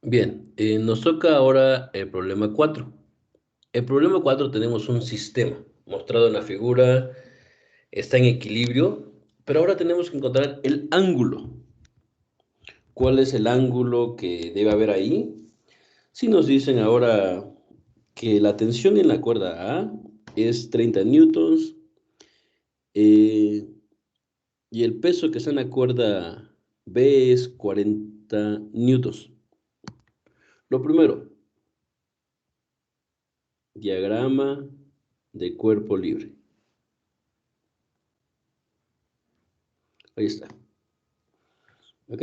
Bien, nos toca ahora el problema 4. El problema 4 tenemos un sistema mostrado en la figura, está en equilibrio, pero ahora tenemos que encontrar el ángulo. ¿Cuál es el ángulo que debe haber ahí? Si nos dicen ahora que la tensión en la cuerda A es 30 newtons eh, y el peso que está en la cuerda B es 40 newtons. Lo primero, diagrama de cuerpo libre. Ahí está. ¿Ok?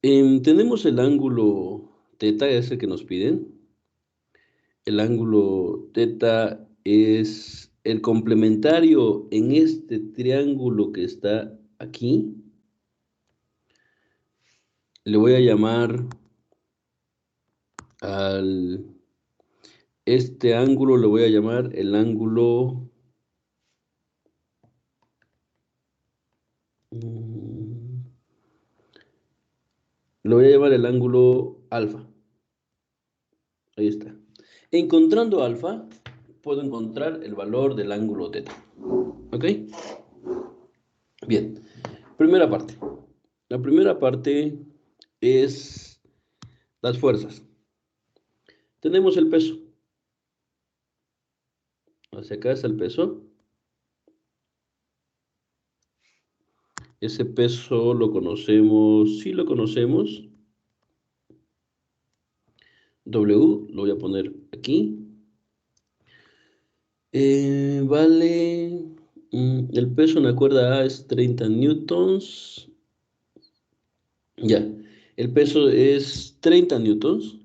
Tenemos el ángulo teta, es el que nos piden. El ángulo teta es el complementario en este triángulo que está aquí. Le voy a llamar al... Este ángulo le voy a llamar el ángulo... Le voy a llamar el ángulo alfa. Ahí está. Encontrando alfa, puedo encontrar el valor del ángulo teta. ¿Ok? Bien. Primera parte. La primera parte es las fuerzas. Tenemos el peso. Hacia acá está el peso. Ese peso lo conocemos, sí lo conocemos. W, lo voy a poner aquí. Vale, el peso en la cuerda A es 30 newtons. Ya, el peso es 30 newtons.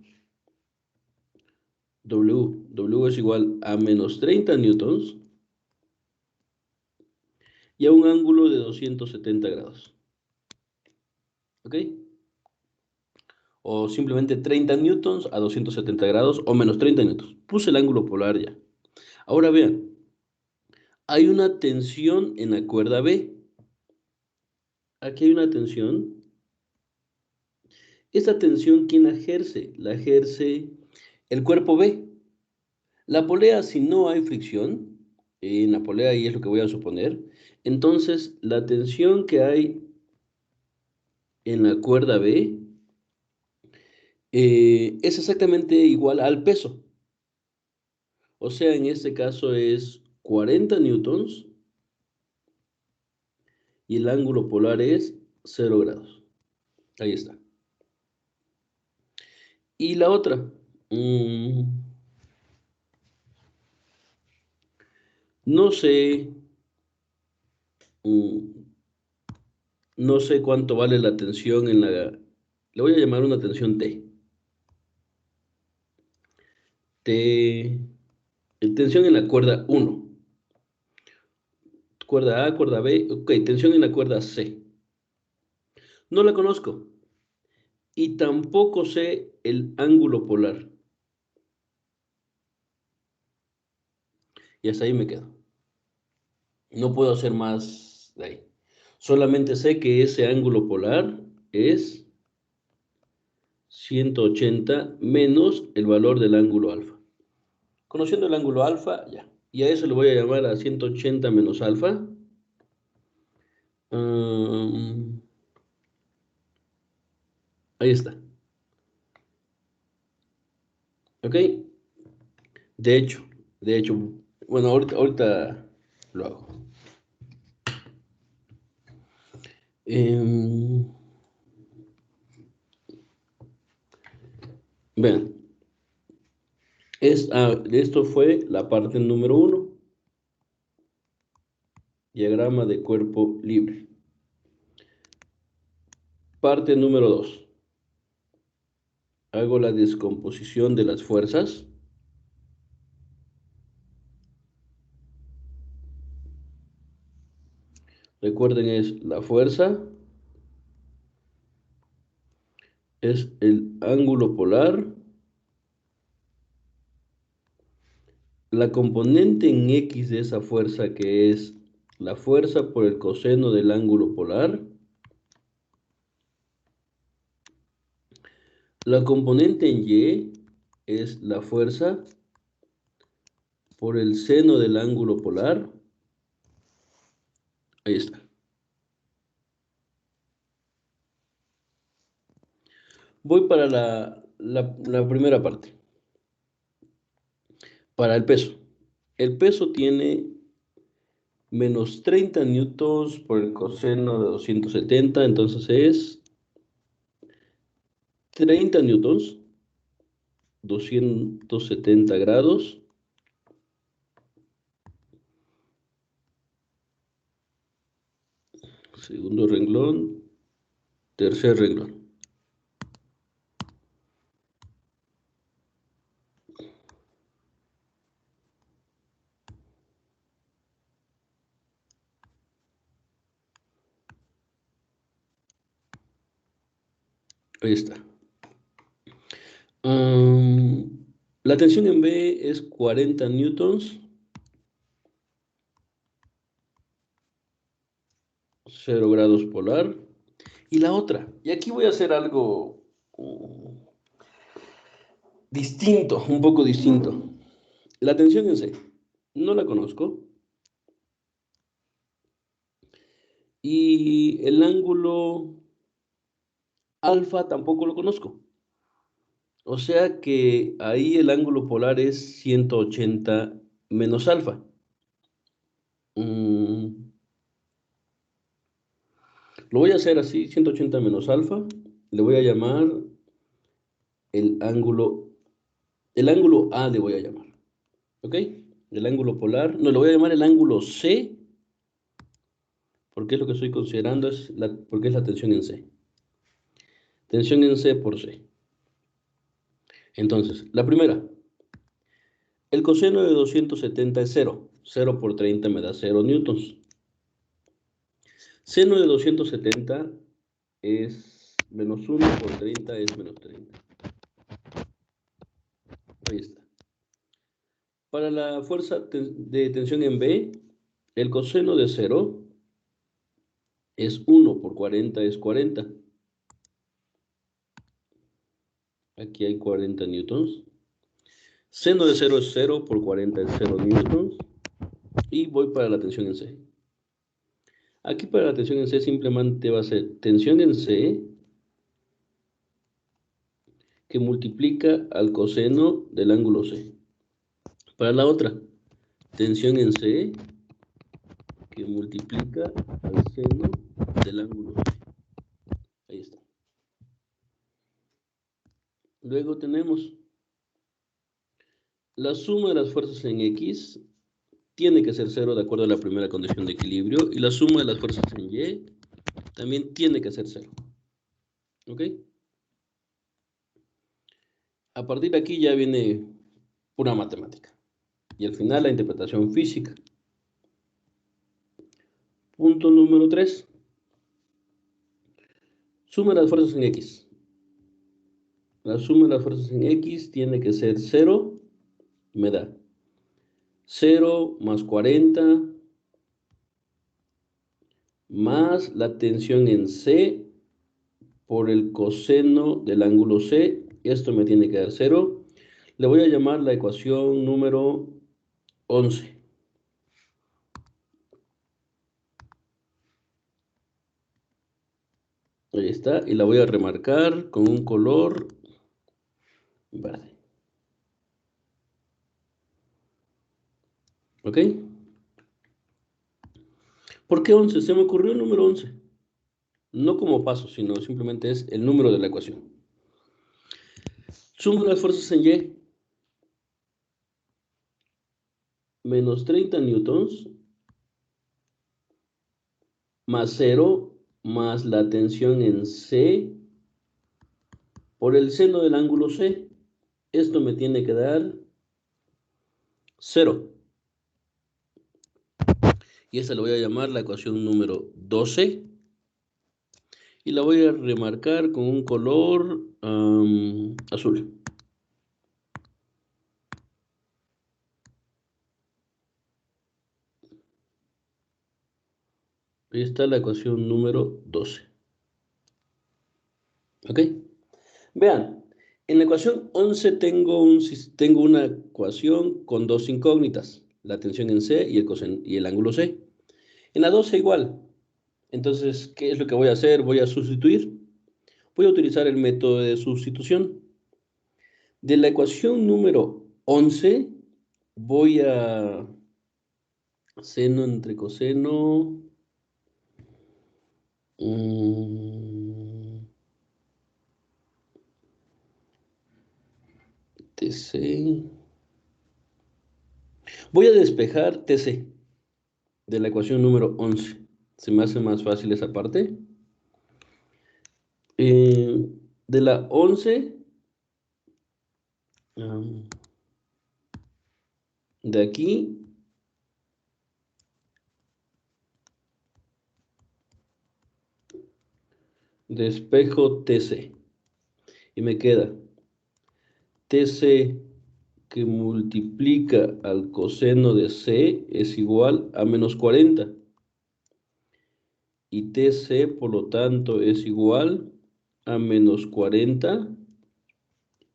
W es igual a menos 30 newtons y a un ángulo de 270 grados. ¿Ok? O simplemente 30 newtons a 270 grados o menos 30 newtons. Puse el ángulo polar ya. Ahora vean, hay una tensión en la cuerda B. Aquí hay una tensión. Esta tensión, ¿quién la ejerce? La ejerce el cuerpo B. La polea, si no hay fricción, en la polea, y es lo que voy a suponer, entonces la tensión que hay en la cuerda B es exactamente igual al peso. O sea, en este caso es 40 newtons y el ángulo polar es 0 grados. Ahí está. Y la otra, no sé, mm, no sé cuánto vale la tensión en la... Le voy a llamar una tensión T. T, tensión en la cuerda 1. Cuerda A, cuerda B. Ok, tensión en la cuerda C. No la conozco. Y tampoco sé el ángulo polar. Y hasta ahí me quedo. No puedo hacer más de ahí. Solamente sé que ese ángulo polar es 180 menos el valor del ángulo alfa. Conociendo el ángulo alfa, ya. Y a eso le voy a llamar a 180 menos alfa. Um, Ahí está. ¿Ok? De hecho, de hecho, bueno, ahorita lo hago. Em, Vean, esto fue la parte número 1, diagrama de cuerpo libre. Parte número 2, hago la descomposición de las fuerzas. Recuerden, es la fuerza, es el ángulo polar, la componente en X de esa fuerza que es la fuerza por el coseno del ángulo polar, La componente en Y es la fuerza por el seno del ángulo polar. Ahí está. Voy para la primera parte. Para el peso. El peso tiene menos 30 newtons por el coseno de 270, entonces es 30 newtons, 270 grados. Segundo renglón, tercer renglón. Ahí está. La tensión en B es 40 newtons, 0 grados polar. Y la otra, y aquí voy a hacer algo distinto, un poco distinto. La tensión en C, no la conozco. Y el ángulo alfa tampoco lo conozco. O sea que ahí el ángulo polar es 180 menos alfa. Lo voy a hacer así, 180 menos alfa. Le voy a llamar el ángulo, el ángulo A le voy a llamar. ¿Ok? El ángulo polar. No, le voy a llamar el ángulo C, porque es lo que estoy considerando, porque es la tensión en C. Tensión en C por C. Entonces, la primera. El coseno de 270 es 0. 0 por 30 me da 0 newtons. Seno de 270 es menos 1 por 30 es menos 30. Ahí está. Para la fuerza de tensión en B, el coseno de 0 es 1 por 40 es 40. Aquí hay 40 newtons. Seno de 0 es 0 por 40 es 0 newtons. Y voy para la tensión en C. Aquí para la tensión en C simplemente va a ser tensión en C que multiplica al coseno del ángulo C. Para la otra, tensión en C que multiplica al seno del ángulo C. Ahí está. Luego tenemos la suma de las fuerzas en X tiene que ser 0 de acuerdo a la primera condición de equilibrio y la suma de las fuerzas en Y también tiene que ser 0. ¿Ok? A partir de aquí ya viene pura matemática. Y al final la interpretación física. Punto número 3. Suma de las fuerzas en X. La suma de las fuerzas en X tiene que ser 0, me da 0 más 40 más la tensión en C por el coseno del ángulo C. Esto me tiene que dar 0. Le voy a llamar la ecuación número 11. Ahí está. Y la voy a remarcar con un color verde. ¿Ok? ¿Por qué 11? Se me ocurrió el número 11. No como paso, sino simplemente es el número de la ecuación. Suma las fuerzas en Y. Menos 30 newtons más 0 más la tensión en C por el seno del ángulo C. Esto me tiene que dar 0. Y esta le voy a llamar la ecuación número 12. Y la voy a remarcar con un color azul. Ahí está la ecuación número 12. ¿Ok? Vean, En la ecuación 11 tengo una ecuación con dos incógnitas, la tensión en C y el ángulo C. En la 12 igual. Entonces, ¿qué es lo que voy a hacer? Voy a sustituir. Voy a utilizar el método de sustitución. De la ecuación número 11, voy a seno entre coseno. TC. Voy a despejar TC de la ecuación número 11. Se me hace más fácil esa parte. De la 11, de aquí, despejo TC. Y me queda TC que multiplica al coseno de C es igual a menos 40. Y TC, por lo tanto, es igual a menos 40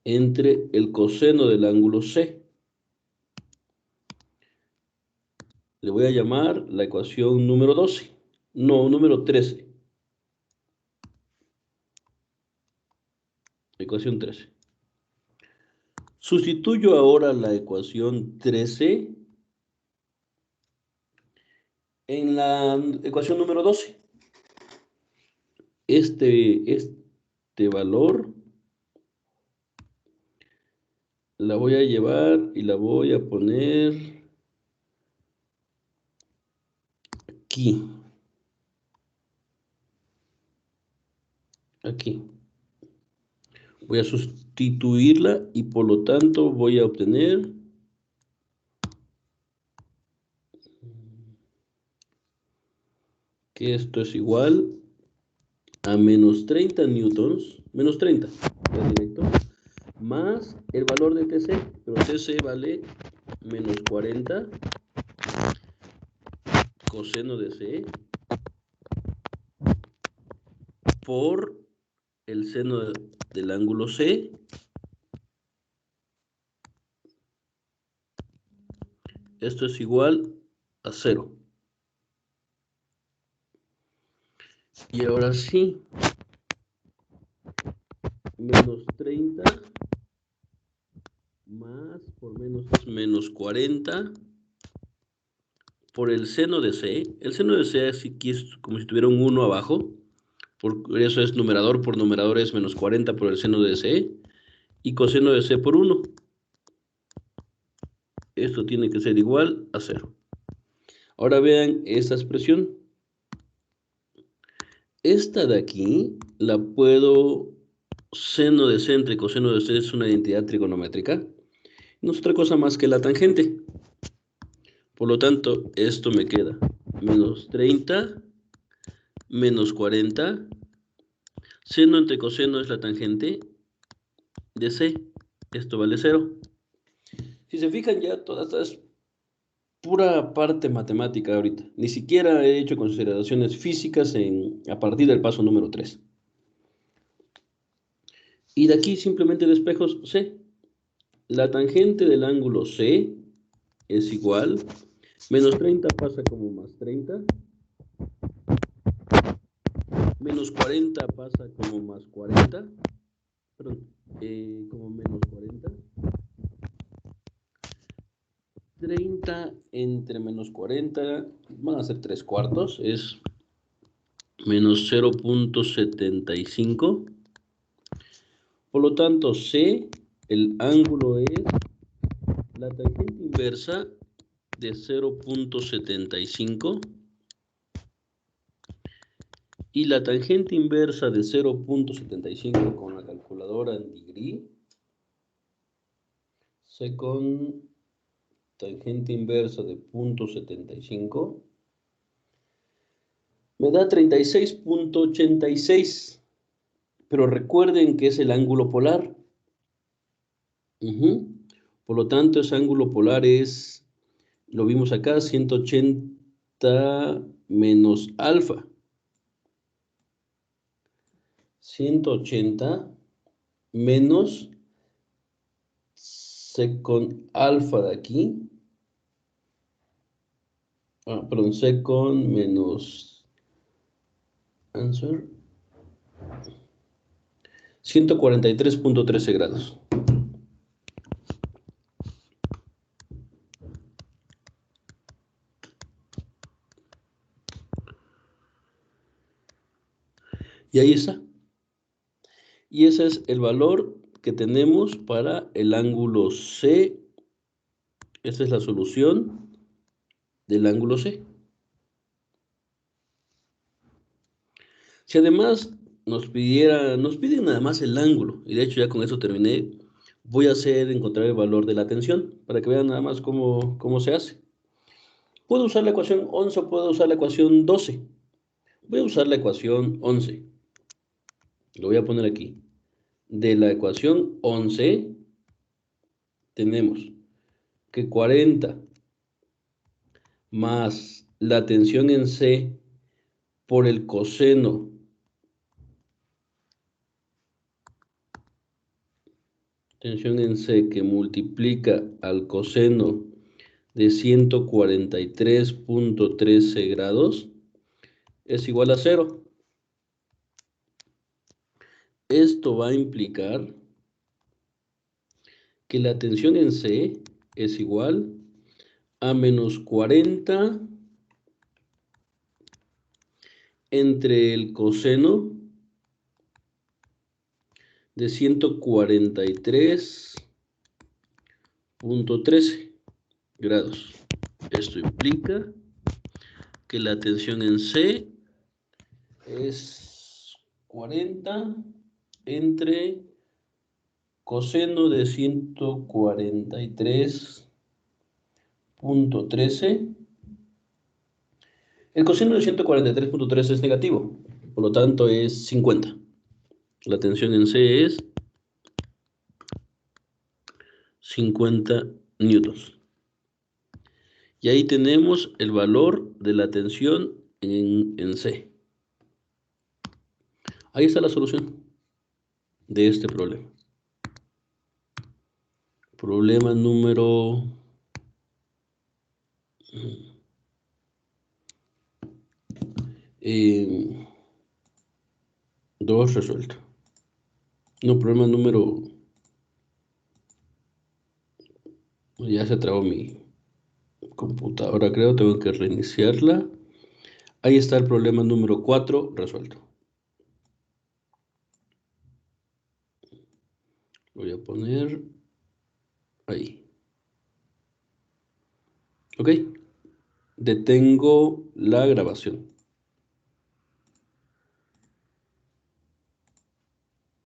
entre el coseno del ángulo C. Le voy a llamar la ecuación número 12. No, número 13. Ecuación 13. Sustituyo ahora la ecuación 13 en la ecuación número 12. Este valor la voy a llevar y la voy a poner aquí. Aquí. Voy a sustituirla y por lo tanto voy a obtener que esto es igual a menos 30 newtons, menos 30, directo, más el valor de TC, pero TC vale menos 40 coseno de C por el seno del ángulo C. Esto es igual a 0. Y ahora sí, menos 30 más por menos es menos 40 por el seno de C. El seno de C aquí es como si tuviera un 1 abajo. Por eso es numerador por numerador es menos 40 por el seno de C. Y coseno de C por 1. Esto tiene que ser igual a 0. Ahora vean esta expresión. Esta de aquí la puedo... Seno de C entre coseno de C es una identidad trigonométrica. No es otra cosa más que la tangente. Por lo tanto, esto me queda menos 30 menos 40. Seno entre coseno es la tangente de C. Esto vale 0. Si se fijan ya, toda esta es pura parte matemática ahorita. Ni siquiera he hecho consideraciones físicas a partir del paso número 3. Y de aquí simplemente despejos C. La tangente del ángulo C es igual. Menos 30 pasa como más 30. Menos 40 pasa como más 40. Perdón, como menos 40. 30 entre menos 40 van a ser 3 cuartos. Es menos 0.75. Por lo tanto, C, el ángulo es la tangente inversa de 0.75 y la tangente inversa de 0.75 con la calculadora en degree, con tangente inversa de 0.75, me da 36.86, pero recuerden que es el ángulo polar. Por lo tanto, ese ángulo polar es, lo vimos acá, 180 menos alfa. 180 menos second alfa de aquí. Perdón, second menos answer. 143.13 grados. Y ahí está. Y ese es el valor que tenemos para el ángulo C. Esta es la solución del ángulo C. Si además nos piden nada más el ángulo, y de hecho ya con eso terminé, voy a encontrar el valor de la tensión, para que vean nada más cómo se hace. Puedo usar la ecuación 11 o puedo usar la ecuación 12. Voy a usar la ecuación 11. Lo voy a poner aquí. De la ecuación 11 tenemos que 40 más la tensión en C por el coseno tensión en C que multiplica al coseno de 143.13 grados es igual a 0. Esto va a implicar que la tensión en C es igual a menos 40 entre el coseno de 143.13 grados. Esto implica que la tensión en C es 40 entre coseno de 143.13. El coseno de 143.13 es negativo, por lo tanto es 50. La tensión en C es 50 newtons. Y ahí tenemos el valor de la tensión en C. Ahí está la solución de este problema. Problema número 2 resuelto. No, problema número... Ya se trabó mi computadora, creo. Tengo que reiniciarla. Ahí está el problema número 4 resuelto. Voy a poner ahí. Ok. Detengo la grabación.